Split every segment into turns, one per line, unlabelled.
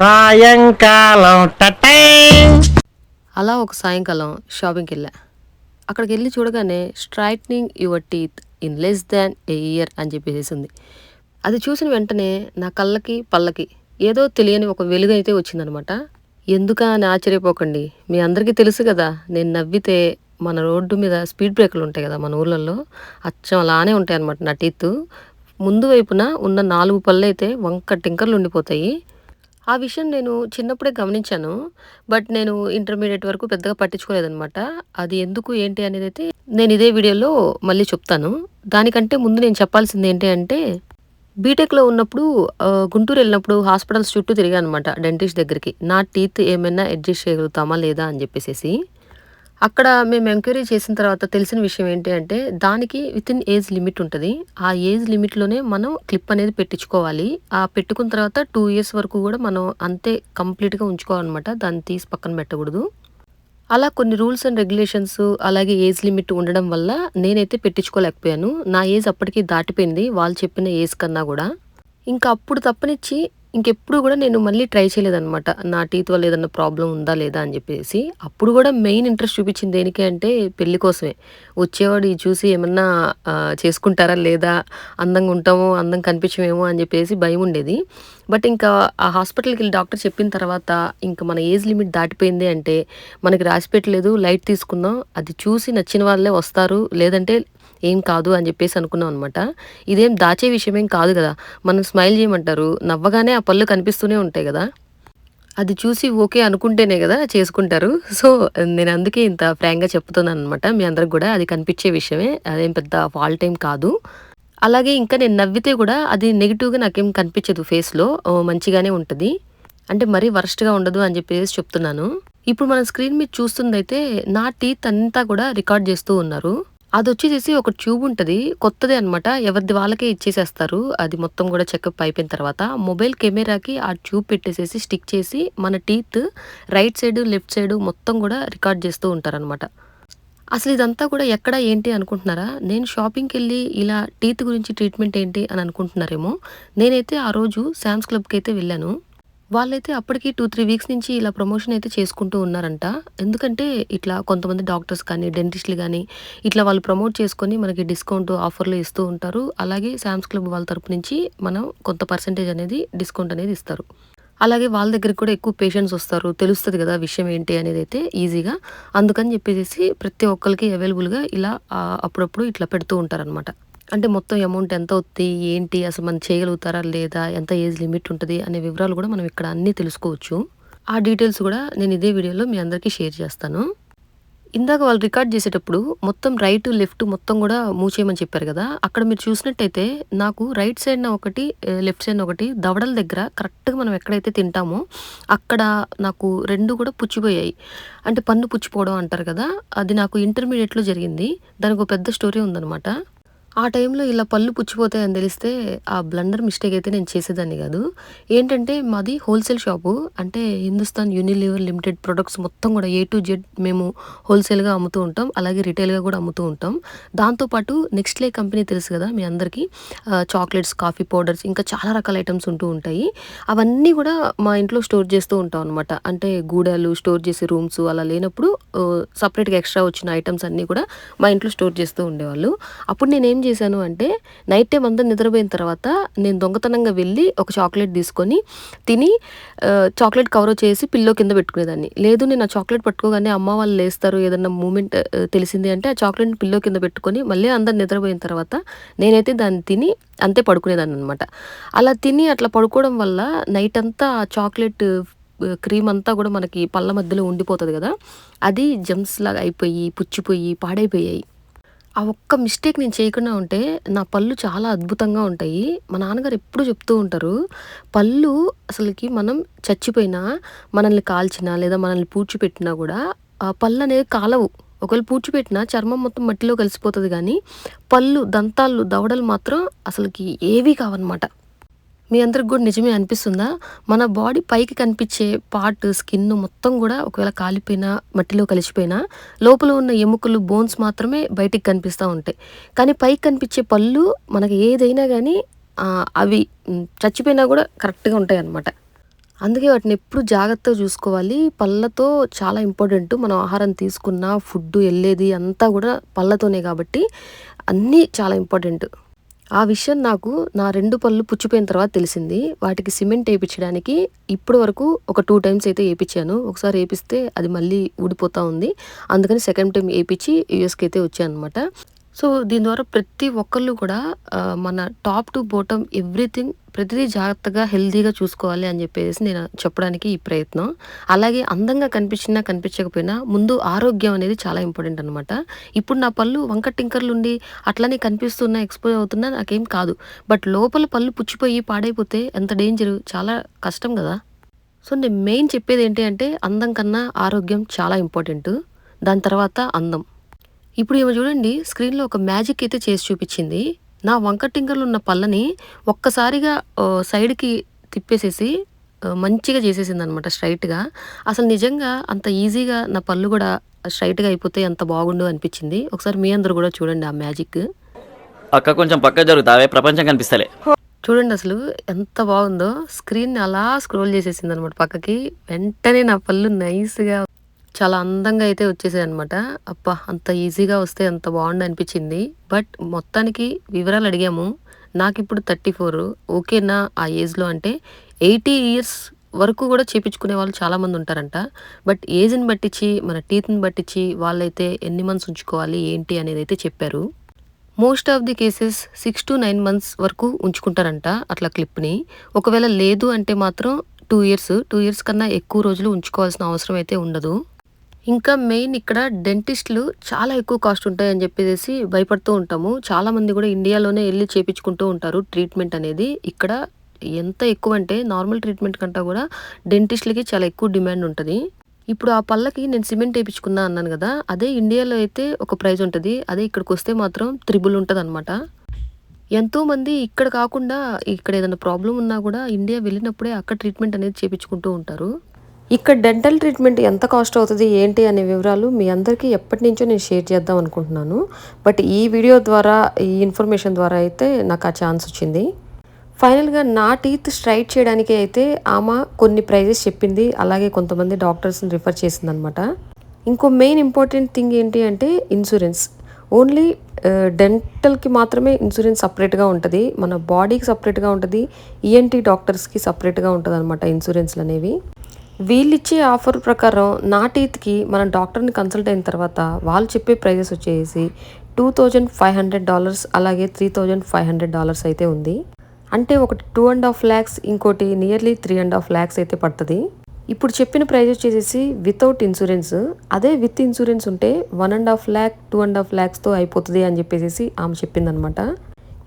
సాయంకాలం టటై.
అలా ఒక సాయంకాలం షాపింగ్‌కెళ్ళా. అక్కడికెళ్ళి చూడగానే straightening your teeth in less than a year అని చెప్పేసేసింది. అది చూసిన వెంటనే నా కళ్ళకి, పళ్ళకి ఏదో తెలియని ఒక వెలుగైతే వచ్చిందనమాట. ఎందుకా అని ఆశ్చర్యపోకండి. మీ అందరికీ తెలుసు గదా! నేను నవ్వితే మన రోడ్డు మీద స్పీడ్ బ్రేకర్‌లుంటాయి గదా! మన ఊర్లల్లో. అచ్చం అలానే ఉంటాయనమాట నా టీతు. ముందు వైపున ఉన్న 4 పళ్ళైతే వంక టింకర్లుండిపోతాయి. ఆ విషయం నేను చిన్నప్పుడే గమనించాను. బట్ నేను ఇంటర్మీడియేట్ వరకు పెద్దగా పట్టించుకోలేదనమాట. అది ఎందుకు ఏంటి అనేదైతే నేను ఇదే వీడియోలో మళ్ళీ చెప్తాను. దానికంటే ముందు నేను చెప్పాల్సింది ఏంటి అంటే బీటెక్‌లో ఉన్నప్పుడు గుంటూరెళ్ళినప్పుడు హాస్పిటల్స్ చుట్టూ తిరిగాననమాట డెంటిస్ట్ దగ్గరికి. నా టీత్ ఏమైనా అడ్జస్ట్ చేయగలుగుతామా లేదా అని జెప్పేసేసి. అక్కడ మేము ఎంక్వైరీ చేసిన తర్వాత తెలిసిన విషయం ఏంటి అంటే, దానికి వితిన్ ఏజ్ లిమిట్ ఉంటది. ఆ ఏజ్ లిమిట్‌లోనే మనం క్లిప్ అనేది పెట్టించుకోవాలి. పెట్టుకున్న తర్వాత 2 ఇయర్స్ వరకు గూడా మనం అంతే కంప్లీట్‌గా ఉంచుకోవాలనమాట. దాన్ని తీసి పక్కన పెట్టకూడదు. అలా కొన్ని రూల్స్ అండ్ రెగ్యులేషన్స్ అలాగే ఏజ్ లిమిట్ ఉండడం వల్ల నేనైతే పెట్టించుకోలేకపోయాను. నా ఏజ్ అప్పటికి దాటిపోయింది. వాళ్ళు చెప్పిన ఏజ్ కన్నా గూడా. ఇంకా అప్పుడు తప్పనిచ్చి ఇంకెప్పుడు గూడా నేను మళ్ళీ ట్రై చేయలేదనమాట. నా టీత్ వల్ల ఏదన్నా ప్రాబ్లమ్ ఉందా? లేదా? అని జెప్పేసి. అప్పుడు గూడా మెయిన్ ఇంట్రెస్ట్ చూపిచ్చింది దేనికి అంటే పెళ్లి కోసమే. వచ్చేవాడు ఇది చూసి ఏమన్నా చేసుకుంటారా? లేదా? అందంగా ఉంటామో, అందంగా కనిపించమేమో అని జెప్పేసి భయముండేది. బట్ ఇంకా ఆ హాస్పిటల్‌కెళ్ళి డాక్టర్ చెప్పిన తర్వాత ఇంక మన ఏజ్ లిమిట్ దాటిపోయింది అంటే మనకి రాసిపెట్టలేదు లైట్ తీసుకుందాం. అది చూసి నచ్చిన వాళ్ళే వస్తారు. లేదంటే ఏం కాదు అని జెప్పేసి అనుకున్నాం అనమాట. ఇదేం దాచే విషయమేం కాదు గదా! మనం స్మైల్ జేయమంటారు. నవ్వగానే ఆ పళ్ళు కనిపిస్తూనే ఉంటాయి గదా! అది చూసి ఓకే అనుకుంటేనే గదా చేసుకుంటారు. సో, నేను అందుకే ఇంత ఫ్రాంక్‌గా చెప్తున్నాననమాట. మీ అందరికి గూడా అది కనిపిచ్చే విషయమే. అదేం పెద్ద ఫాల్ట్ ఏం కాదు. అలాగే ఇంకా నేను నవ్వితే గూడా అది నెగెటివ్‌గా నాకేం కనిపిచ్చదు ఫేస్‌లో. మంచిగానే ఉంటది. అంటే మరీ వరస్ట్‌గా ఉండదు అని జెప్పేసి చెప్తున్నాను. ఇప్పుడు మనం స్క్రీన్ మీద చూస్తుందయితే నా టీత్ అంతా గూడా రికార్డ్ జేస్తూ ఉన్నారు. అదొచ్చేసేసి ఒక ట్యూబ్ ఉంటది. కొత్తదే అనమాట. ఎవరిది వాళ్ళకే ఇచ్చేసేస్తారు. అది మొత్తం గూడా చెకప్ అయిపోయిన తర్వాత. మొబైల్ కెమెరాకి ఆ ట్యూబ్ పెట్టేసేసి స్టిక్ చేసి మన teeth right side, left side మొత్తం గూడా రికార్డ్ జేస్తూ ఉంటారనమాట. అసలిదంతా కూడా ఎక్కడ ఏంటి అనుకుంటున్నారా? నేను షాపింగ్‌కెళ్ళి ఇలా టీత్ గురించి ట్రీట్మెంట్ ఏంటి అని అనుకుంటున్నారేమో! నేనైతే ఆ రోజు సామ్స్ క్లబ్‌కైతే వెళ్ళాను. వాళ్ళైతే అప్పటికి 2, 3 వీక్స్ నుంచి ఇలా ప్రమోషన్ అయితే చేసుకుంటూ ఉన్నారంట. ఎందుకంటే ఇట్లా కొంతమంది డాక్టర్స్ కానీ, డెంటిస్ట్‌లు గానీ, ఇట్లా వాళ్ళు ప్రమోట్ చేసుకొని మనకి డిస్కౌంట్ ఆఫర్‌లు ఇస్తూ ఉంటారు. అలాగే సామ్స్ క్లబ్ వాళ్ళ తరపు నుంచి మనం కొంత పర్సెంటేజ్ అనేది డిస్కౌంట్ అనేది ఇస్తారు. అలాగే వాళ్ళ దగ్గరికి కూడా ఎక్కువ పేషెంట్స్ వస్తారు. తెలుస్తది గదా! విషయం ఏంటి అనేదైతే ఈజీగా. అందుకని జెప్పేసేసి ప్రతి ఒక్కళ్ళకి అవైలబుల్‌గా ఇలా అప్పుడప్పుడు ఇట్లా పెడుతూ ఉంటారనమాట. అంటే మొత్తం అమౌంట్ ఎంతవుద్ది? ఏంటి? అసలు మనం చేయగలుగుతారా? లేదా? ఎంత ఏజ్ లిమిట్ ఉంటది? అనే వివరాలు గూడా మనం ఇక్కడ అన్నీ తెలుసుకోవచ్చు. ఆ డీటెయిల్స్ గూడా నేను ఇదే వీడియోలో మీ అందరికీ షేర్ చేస్తాను. ఇందాక వాళ్ళు రికార్డ్ జేసేటప్పుడు మొత్తం రైట్, లెఫ్ట్ మొత్తం గూడా మూవ్ చేయమని చెప్పారు గదా! అక్కడ మీరు చూసినట్టయితే నాకు రైట్ సైడ్‌న ఒకటి, లెఫ్ట్ సైడ్‌న ఒకటి దవడల దగ్గర కరెక్ట్‌గా మనం ఎక్కడైతే తింటామో అక్కడ నాకు 2 కూడా పుచ్చిపోయాయి. అంటే పన్ను పుచ్చిపోవడం అంటారు గదా! అది నాకు ఇంటర్మీడియేట్‌లో జరిగింది. దానికో పెద్ద స్టోరీ ఉందనమాట. ఆ టైంలో ఇలా పళ్ళు పుచ్చిపోతాయని తెలిస్తే ఆ బ్లండర్ మిస్టేక్ అయితే నేను చేసేదాన్ని గాదు. ఏంటంటే మాది హోల్‌సేల్ షాపు. అంటే హిందుస్థాన్ యూనిలీవర్ లిమిటెడ్ ప్రొడక్ట్స్ మొత్తం గూడా ఏ టు జెడ్ మేము హోల్‌సేల్‌గా అమ్ముతూ ఉంటాం. అలాగే రిటైల్‌గా గూడా అమ్ముతూ ఉంటాం. దాంతో పాటు నెక్స్ట్‌లే కంపెనీ తెలుసు గదా! మీ అందరికీ. చాక్లెట్స్, కాఫీ పౌడర్స్ ఇంకా చాలా రకాల ఐటెమ్స్ ఉంటూ ఉంటాయి. అవన్నీ గూడా మా ఇంట్లో స్టోర్ చేస్తూ ఉంటాం అనమాట. అంటే గూడాలు, స్టోర్ చేసే రూమ్స్ అలా లేనప్పుడు సెపరేట్‌గా ఎక్స్‌ట్రా వచ్చిన ఐటెమ్స్ అన్నీ కూడా మా ఇంట్లో స్టోర్ చేస్తూ ఉండేవాళ్ళు. అప్పుడు నేనేం జేశాను అంటే, నైట్ టైమ్ అందరూ నిద్రపోయిన తర్వాత నేను దొంగతనంగా వెళ్ళి ఒక చాక్లెట్ తీసుకొని తిని చాక్లెట్ కవరొచ్చేసి పిల్లో కింద పెట్టుకునేదాన్ని. లేదు నేను ఆ చాక్లెట్ పట్టుకోగానే అమ్మ వాళ్ళు లేస్తారు ఏదన్నా మూవ్‌మెంట్ తెలిసింది అంటే ఆ చాక్లెట్‌ని పిల్లో కింద పెట్టుకొని మళ్ళీ అందరూ నిద్రపోయిన తర్వాత నేనైతే దాన్ని తిని అంతే పడుకునేదాన్ననమాట. అలా తిని అట్లా పడుకోవడం వల్ల నైటంతా ఆ చాక్లెట్ క్రీమ్ అంతా గూడా మనకి పళ్ళ మధ్యలో ఉండిపోతది గదా! అది జెమ్స్‌లాగా అయిపోయి, పుచ్చిపోయి, పాడైపోయాయి. ఆ ఒక్క మిస్టేక్ నేను చేయకుండా ఉంటే, నా పళ్ళు చాలా అద్భుతంగా ఉంటాయి. మా నాన్నగారు ఎప్పుడు చెప్తూ ఉంటారు, పళ్ళు అసలకి మనం చచ్చిపోయినా, మనల్ని కాల్చినా, లేదా మనల్ని పూడ్చిపెట్టినా గూడా, ఆ పళ్ళనేవి కాలవు. ఒకవేళ పూడ్చిపెట్టినా చర్మం మొత్తం మట్టిలో కలిసిపోతది గానీ, పళ్ళు, దంతాలు, దవడలు మాత్రం అసలకి ఏవి కావనమాట. మీ అందరికి గూడా నిజమే అనిపిస్తుందా? మన బాడీ పైకి కనిపిచ్చే పార్ట్, స్కిన్ మొత్తం గూడా ఒకవేళ కాలిపోయినా, మట్టిలో కలిసిపోయినా, లోపల ఉన్న ఎముకలు, బోన్స్ మాత్రమే బయటికి కనిపిస్తా ఉంటాయి. కానీ పైకి కనిపిచ్చే పళ్ళు మనకి ఏదైనా గానీ అవి చచ్చిపోయినా గూడా కరెక్ట్‌గా ఉంటాయనమాట. అందుకే వాటిని ఎప్పుడు జాగ్రత్తగా చూసుకోవాలి. పళ్ళతో చాలా ఇంపార్టెంట్. మనం ఆహారం తీసుకున్న, ఫుడ్డు ఎళ్ళేది అంతా గూడా పళ్ళతోనే గాబట్టి అన్నీ చాలా ఇంపార్టెంట్. ఆ విషయం నాకు నా 2 పళ్ళు పుచ్చిపోయిన తర్వాత తెలిసింది. వాటికి సిమెంట్ ఏపిచ్చడానికి ఇప్పటి వరకు ఒక 2 టైమ్స్ అయితే ఏపిచ్చాను. ఒకసారి ఏపిస్తే అది మళ్ళీ ఊడిపోతా ఉంది. అందుకని సెకండ్ టైమ్ ఏపిచ్చి యూఎస్‌కైతే వచ్చాననమాట. సో, దీని ద్వారా ప్రతి ఒక్కళ్ళు కూడా మన టాప్ టు బాటమ్ ఎవ్రీథింగ్ ప్రతిదీ జాగ్రత్తగా, హెల్తీగా చూసుకోవాలి అని జెప్పేసి నేను చెప్పడానికి ఈ ప్రయత్నం. అలాగే అందంగా కనిపించినా, కనిపించకపోయినా ముందు ఆరోగ్యం అనేది చాలా ఇంపార్టెంట్ అనమాట. ఇప్పుడు నా పళ్ళు వంకర టింకర్లుండి అట్లనే కనిపిస్తున్నా, ఎక్స్‌పోజ్ అవుతున్నా నాకేం కాదు. బట్ లోపల పళ్ళు పుచ్చిపోయి పాడైపోతే ఎంత డేంజరు. చాలా కష్టం గదా! సో, నేను మెయిన్ చెప్పేదేంటి అంటే అందం కన్నా ఆరోగ్యం చాలా ఇంపార్టెంటు. దాని తర్వాత అందం. ఇప్పుడు ఈమె చూడండి స్క్రీన్‌లో ఒక మ్యాజిక్ అయితే చేసి చూపిచ్చింది. నా వంకర టింకర్లున్న పళ్ళని ఒక్కసారిగా సైడ్‌కి తిప్పేసేసి మంచిగా చేసేసిందనమాట స్ట్రెయిట్‌గా. అసలు నిజంగా అంత ఈజీగా నా పళ్ళు గూడా స్ట్రెయిట్‌గా అయిపోతే ఎంత బాగుండు అనిపిచ్చింది. ఒకసారి మీ అందరూ గూడా చూడండి ఆ మ్యాజిక్.
అక్క కొంచెం పక్కకు జరుగుతావే, ప్రపంచం కనిపిస్తలే.
చూడండి అసలు ఎంత బాగుందో. స్క్రీన్‌ని అలా స్క్రోల్ చేసేసిందనమాట పక్కకి. వెంటనే నా పళ్ళు నైస్‌గా చాలా అందంగా అయితే వచ్చేసాయనమాట. అబ్బా! అంత ఈజీగా వస్తే ఎంత బావుండు అనిపిచ్చింది. బట్ మొత్తానికి వివరాలు అడిగాము. నాకిప్పుడు 34 ఓకేనా ఆ ఏజ్‌లో అంటే 80 ఇయర్స్ వరకు గూడా చేపిచ్చుకునే వాళ్ళు చాలామందుంటారంట. బట్ ఏజ్‌ని బట్టిచ్చి, మన టీత్‌ని బట్టిచ్చి వాళ్ళైతే ఎన్ని మంత్స్ ఉంచుకోవాలి, ఏంటి అనేదైతే చెప్పారు. Most of the cases 6-9 months వరకు ఉంచుకుంటారంట అట్లా క్లిప్‌ని. ఒకవేళ లేదు అంటే మాత్రం 2 ఇయర్స్. 2 ఇయర్స్ కన్నా ఎక్కువ రోజులు ఉంచుకోవాల్సిన అవసరం అయితే ఉండదు. ఇంకా మెయిన్ ఇక్కడ డెంటిస్ట్‌లు చాలా ఎక్కువ కాస్ట్ ఉంటాయని జెప్పేసేసి భయపడుతూ ఉంటాము. చాలామంది గూడా ఇండియాలోనే ఎళ్లి చేపిచ్చుకుంటూ ఉంటారు ట్రీట్మెంట్ అనేది. ఇక్కడ ఎంత ఎక్కువంటే నార్మల్ ట్రీట్మెంట్ కంటా గూడా డెంటిస్ట్‌లకి చాలా ఎక్కువ డిమాండ్ ఉంటది. ఇప్పుడు ఆ పళ్ళకి నేను సిమెంట్ ఏపిచ్చుకున్నా అన్నాను గదా! అదే ఇండియాలో అయితే ఒక ప్రైజ్ ఉంటది. అదే ఇక్కడికొస్తే మాత్రం త్రిబుల్ ఉంటదనమాట. ఎంతోమంది ఇక్కడ కాకుండా ఇక్కడ ఏదైనా ప్రాబ్లమ్ ఉన్నా గూడా ఇండియా వెళ్ళినప్పుడే అక్కడ ట్రీట్మెంట్ అనేది చేపిచ్చుకుంటూ ఉంటారు. ఇక్కడ డెంటల్ ట్రీట్మెంట్ ఎంత కాస్ట్ అవుతది, ఏంటి అనే వివరాలు మీ అందరికీ ఎప్పటినుంచో నేను షేర్ చేద్దాం అనుకుంటున్నాను. బట్ ఈ వీడియో ద్వారా, ఈ ఇన్ఫర్మేషన్ ద్వారా అయితే నాకు ఆ ఛాన్స్ వచ్చింది. ఫైనల్‌గా నా టీత్ స్ట్రైట్ చేయడానికి అయితే ఆమె కొన్ని ప్రైజెస్ చెప్పింది. అలాగే కొంతమంది డాక్టర్స్‌ని రిఫర్ చేసిందనమాట. ఇంకో మెయిన్ ఇంపార్టెంట్ థింగ్ ఏంటి అంటే ఇన్సూరెన్స్. ఓన్లీ డెంటల్‌కి మాత్రమే ఇన్సూరెన్స్ సెపరేట్‌గా ఉంటది. మన బాడీకి సెపరేట్‌గా ఉంటది. ఈఎన్‌టీ డాక్టర్స్‌కి సెపరేట్‌గా ఉంటదనమాట ఇన్సూరెన్స్‌లనేవి. వీళ్ళిచ్చే ఆఫర్ ప్రకారం నా టీత్‌కి మనం డాక్టర్‌ని కన్సల్ట్ అయిన తర్వాత వాళ్ళు చెప్పే ప్రైజెస్ వచ్చేసి $2500 అలాగే $3500 అయితే ఉంది. అంటే ఒకటి 2.5 లాక్స్ ఇంకోటి నియర్లీ 3.5 లాక్స్ అయితే పడతది. ఇప్పుడు చెప్పిన ప్రైస్ వచ్చేసేసి వితౌట్ ఇన్సూరెన్స్. అదే విత్ ఇన్సూరెన్స్ ఉంటే 1.5 లాక్, 2.5 లాక్స్‌తో అయిపోతది అని చెప్పేసేసి ఆమె చెప్పిందనమాట.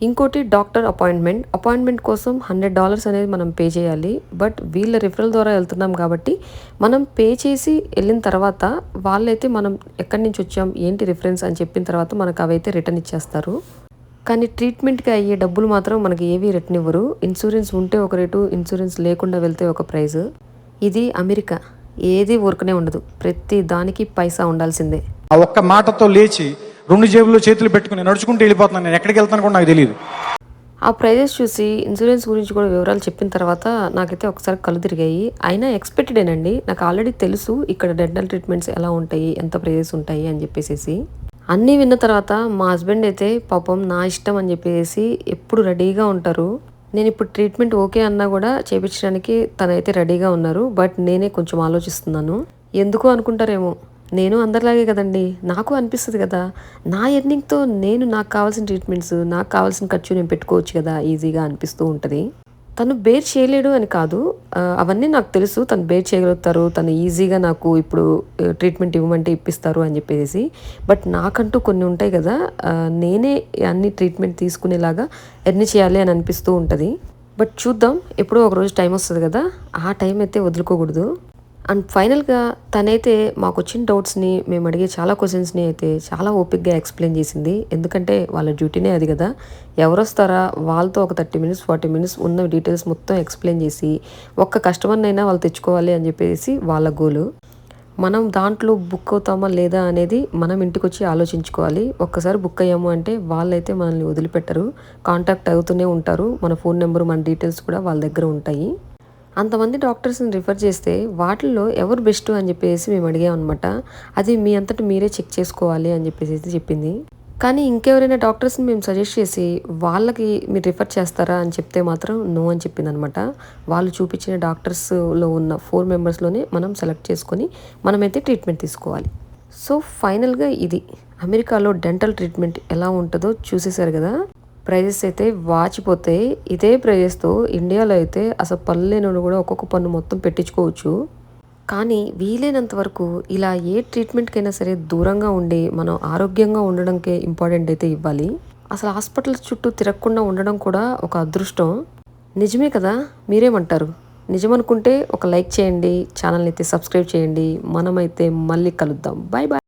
ఇంకోటి డాక్టర్ అపాయింట్మెంట్. అపాయింట్మెంట్ కోసం $100 అనేది మనం పే చేయాలి. బట్ వీళ్ళ రిఫరల్ ద్వారా వెళ్తున్నాం కాబట్టి మనం పే చేసి వెళ్ళిన తర్వాత వాళ్ళైతే మనం ఎక్కడి నుంచి వచ్చాం, ఏంటి రిఫరెన్స్ అని చెప్పిన తర్వాత మనకు అవైతే రిటర్న్ ఇచ్చేస్తారు. కానీ ట్రీట్మెంట్‌కి అయ్యే డబ్బులు మాత్రం మనకి ఏవి రిటర్న్ ఇవ్వరు. ఇన్సూరెన్స్ ఉంటే ఒక రేటు, ఇన్సూరెన్స్ లేకుండా వెళ్తే ఒక ప్రైస్. ఇది అమెరికా. ఏది ఊరకనే ఉండదు. ప్రతి దానికి పైసా ఉండాల్సిందే.
ఆ ఒక్క మాటతో లేచి 2 జేబుల్లో చేతులు పెట్టుకుని నడుచుకుంటూ వెళ్ళిపోతున్నాను. నేను ఎక్కడికి వెళ్తాను కూడా నాకు తెలియదు.
ఆ ప్రైజెస్ చూసి ఇన్సూరెన్స్ గురించి కూడా వివరాలు చెప్పిన తర్వాత నాకైతే ఒకసారి కళ్ళు తిరిగాయి. అయినా ఎక్స్‌పెక్టెడేనండి. నాకు ఆల్రెడీ తెలుసు ఇక్కడ డెంటల్ ట్రీట్మెంట్స్ ఎలా ఉంటాయి, ఎంత ప్రైజెస్ ఉంటాయి అని చెప్పేసేసి. అన్నీ విన్న తర్వాత మా హస్బెండ్ అయితే పాపం నా ఇష్టం అని చెప్పేసి ఎప్పుడు రెడీగా ఉంటారు. నేను ఇప్పుడు ట్రీట్మెంట్ ఓకే అన్నా కూడా చేపించడానికి తనైతే రెడీగా ఉన్నారు. బట్ నేనే కొంచెం ఆలోచిస్తున్నాను. ఎందుకు అనుకుంటారేమో, నేను అందరిలాగే కదండి. నాకు అనిపిస్తుంది కదా, నా ఎర్నింగ్తో నేను నాకు కావాల్సిన ట్రీట్మెంట్స్, నాకు కావాల్సిన ఖర్చు నేను పెట్టుకోవచ్చు కదా ఈజీగా అనిపిస్తూ ఉంటుంది. తను బేర్ చేయలేడు అని కాదు, అవన్నీ నాకు తెలుసు. తను బేర్ చేయగలుగుతారు, తను ఈజీగా నాకు ఇప్పుడు ట్రీట్మెంట్ ఇవ్వమంటే ఇప్పిస్తారు అని చెప్పేసి. బట్ నాకంటూ కొన్ని ఉంటాయి కదా, నేనే అన్ని ట్రీట్మెంట్ తీసుకునేలాగా ఎర్న్ చేయాలి అని అనిపిస్తూ ఉంటుంది. బట్ చూద్దాం, ఎప్పుడో ఒకరోజు టైం వస్తుంది కదా, ఆ టైం అయితే వదులుకోకూడదు. అండ్ ఫైనల్‌గా తనైతే మాకొచ్చిన డౌట్స్‌ని, మేము అడిగే చాలా క్వెషన్స్‌ని అయితే చాలా ఓపికగా ఎక్స్‌ప్లెయిన్ చేసింది. ఎందుకంటే వాళ్ళ డ్యూటీనే అది కదా. ఎవరొస్తారా వాళ్ళతో ఒక 30 మినిట్స్, 40 మినిట్స్ ఉన్న డీటెయిల్స్ మొత్తం ఎక్స్‌ప్లెయిన్ చేసి ఒక్క కస్టమర్‌నైనా వాళ్ళు తెచ్చుకోవాలి అని చెప్పేసి వాళ్ళ గోలు. మనం దాంట్లో బుక్ అవుతామా లేదా అనేది మనం ఇంటికొచ్చి ఆలోచించుకోవాలి. ఒక్కసారి బుక్ అయ్యాము అంటే వాళ్ళైతే మనల్ని వదిలిపెట్టరు. కాంటాక్ట్ అవుతూనే ఉంటారు. మన ఫోన్ నెంబర్, మన డీటెయిల్స్ కూడా వాళ్ళ దగ్గర ఉంటాయి. అంతమంది డాక్టర్స్ని రిఫర్ చేస్తే వాటిల్లో ఎవరు బెస్ట్ అని చెప్పేసి మేము అడిగామన్నమాట. అది మీ అంతటి మీరే చెక్ చేసుకోవాలి అని చెప్పేసి చెప్పింది. కానీ ఇంకెవరైనా డాక్టర్స్ని మేము సజెస్ట్ చేసి వాళ్ళకి మీరు రిఫర్ చేస్తారా అని చెప్తే మాత్రం నో అని చెప్పిందనమాట. వాళ్ళు చూపించిన డాక్టర్స్లో ఉన్న 4 మెంబర్స్లోనే మనం సెలెక్ట్ చేసుకొని మనమైతే ట్రీట్మెంట్ తీసుకోవాలి. సో ఫైనల్గా ఇది అమెరికాలో డెంటల్ ట్రీట్మెంట్ ఎలా ఉంటుందో చూసేశారు కదా. ప్రైజెస్ అయితే వాచిపోతాయి. ఇదే ప్రైజెస్తో ఇండియాలో అయితే అసలు పళ్ళు లేనోడు కూడా ఒక్కొక్క పన్ను మొత్తం పెట్టించుకోవచ్చు. కానీ వీలైనంత వరకు ఇలా ఏ ట్రీట్మెంట్కైనా సరే దూరంగా ఉండి మనం ఆరోగ్యంగా ఉండడానికే ఇంపార్టెంట్ అయితే ఇవ్వాలి. అసలు హాస్పిటల్స్ చుట్టూ తిరగకుండా ఉండడం కూడా ఒక అదృష్టం. నిజమే కదా, మీరేమంటారు? నిజమనుకుంటే ఒక లైక్ చేయండి, ఛానల్ని అయితే సబ్స్క్రైబ్ చేయండి. మనమైతే మళ్ళీ కలుద్దాం. Bye bye.